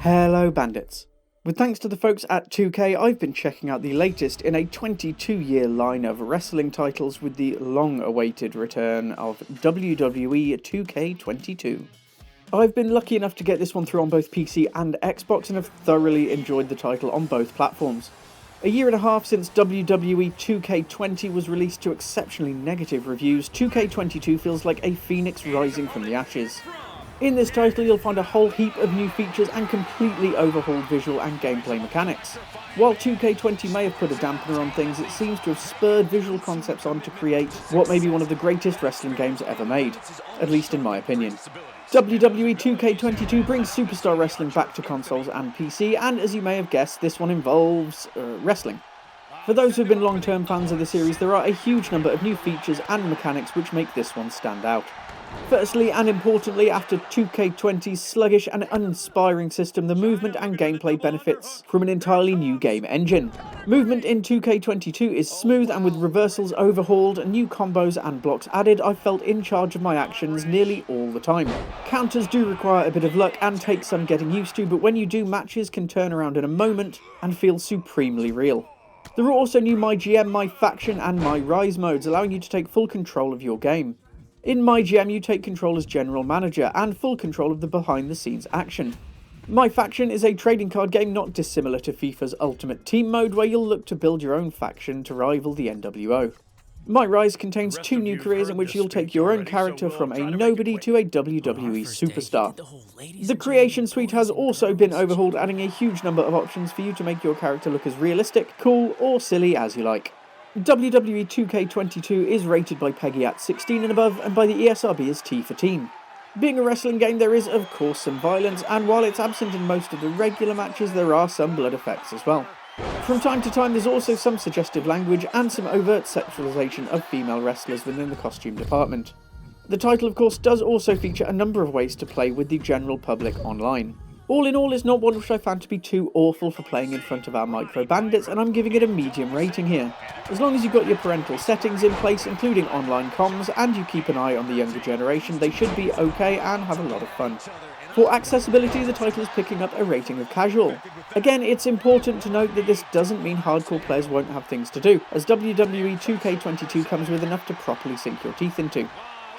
Hello Bandits. With thanks to the folks at 2K, I've been checking out the latest in a 22-year line of wrestling titles with the long-awaited return of WWE 2K22. I've been lucky enough to get this one through on both PC and Xbox and have thoroughly enjoyed the title on both platforms. A year and a half since WWE 2K20 was released to exceptionally negative reviews, 2K22 feels like a phoenix rising from the ashes. In this title you'll find a whole heap of new features and completely overhauled visual and gameplay mechanics. While 2K20 may have put a dampener on things, it seems to have spurred visual concepts on to create what may be one of the greatest wrestling games ever made, at least in my opinion. WWE 2K22 brings Superstar Wrestling back to consoles and PC, and as you may have guessed, this one involves wrestling. For those who have been long-term fans of the series, there are a huge number of new features and mechanics which make this one stand out. Firstly, and importantly, after 2K20's sluggish and uninspiring system, the movement and gameplay benefits from an entirely new game engine. Movement in 2K22 is smooth, and with reversals overhauled, new combos and blocks added, I felt in charge of my actions nearly all the time. Counters do require a bit of luck and take some getting used to, but when you do, matches can turn around in a moment and feel supremely real. There are also new MyGM, MyFaction and MyRise modes, allowing you to take full control of your game. In MyGM you take control as General Manager and full control of the behind-the-scenes action. MyFaction is a trading card game not dissimilar to FIFA's Ultimate Team mode, where you'll look to build your own faction to rival the NWO. MyRise contains two new careers in which you'll take your own character from a nobody to a WWE superstar. The Creation Suite has also been overhauled, adding a huge number of options for you to make your character look as realistic, cool or silly as you like. WWE 2K22 is rated by PEGI at 16 and above, and by the ESRB as T for Teen. Being a wrestling game, there is of course some violence, and while it's absent in most of the regular matches, there are some blood effects as well. From time to time there's also some suggestive language and some overt sexualization of female wrestlers within the costume department. The title of course does also feature a number of ways to play with the general public online. All in all, it's not one which I found to be too awful for playing in front of our micro bandits, and I'm giving it a medium rating here. As long as you've got your parental settings in place, including online comms, and you keep an eye on the younger generation, they should be okay and have a lot of fun. For accessibility, the title is picking up a rating of casual. Again, it's important to note that this doesn't mean hardcore players won't have things to do, as WWE 2K22 comes with enough to properly sink your teeth into.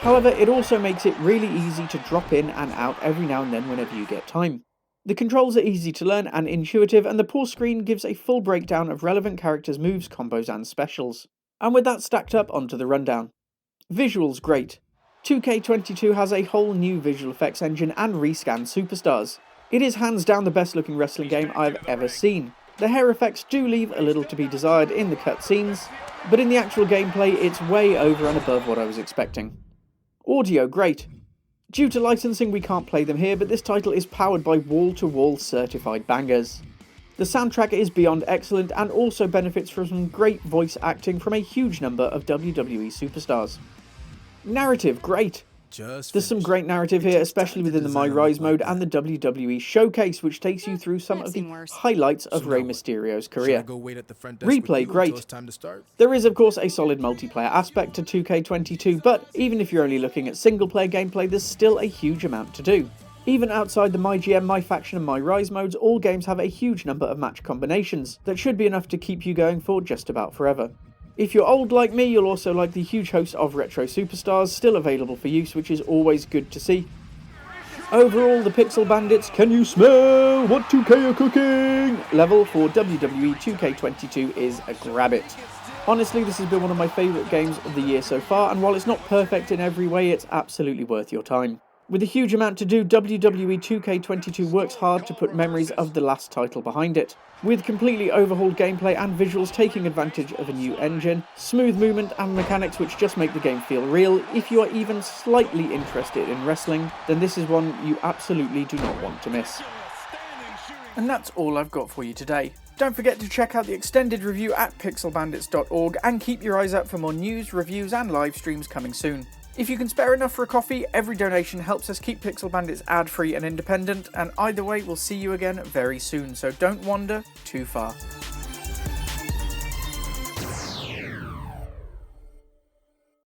However, it also makes it really easy to drop in and out every now and then whenever you get time. The controls are easy to learn and intuitive, and the pause screen gives a full breakdown of relevant characters' moves, combos and specials. And with that stacked up, onto the rundown. Visuals great. 2K22 has a whole new visual effects engine and rescanned superstars. It is hands down the best looking wrestling game I've ever seen. The hair effects do leave a little to be desired in the cutscenes, but in the actual gameplay it's way over and above what I was expecting. Audio great. Due to licensing we can't play them here, but this title is powered by wall-to-wall certified bangers. The soundtrack is beyond excellent and also benefits from some great voice acting from a huge number of WWE superstars. Narrative great. There's some great narrative here, especially within the MyRise mode and the WWE Showcase, which takes you through some of the highlights of Rey Mysterio's career. Replay great. There is of course a solid multiplayer aspect to 2K22, but even if you're only looking at single player gameplay, there's still a huge amount to do. Even outside the MyGM, MyFaction and MyRise modes, all games have a huge number of match combinations that should be enough to keep you going for just about forever. If you're old like me, you'll also like the huge host of retro superstars still available for use, which is always good to see. Overall, the Pixel Bandits "Can you smell what 2K are cooking?" level for WWE 2K22 is a grab it. Honestly, this has been one of my favourite games of the year so far, and while it's not perfect in every way, it's absolutely worth your time. With a huge amount to do, WWE 2K22 works hard to put memories of the last title behind it. With completely overhauled gameplay and visuals taking advantage of a new engine, smooth movement and mechanics which just make the game feel real, if you are even slightly interested in wrestling, then this is one you absolutely do not want to miss. And that's all I've got for you today. Don't forget to check out the extended review at pixelbandits.org and keep your eyes out for more news, reviews and live streams coming soon. If you can spare enough for a coffee, every donation helps us keep Pixel Bandits ad-free and independent, and either way we'll see you again very soon, so don't wander too far.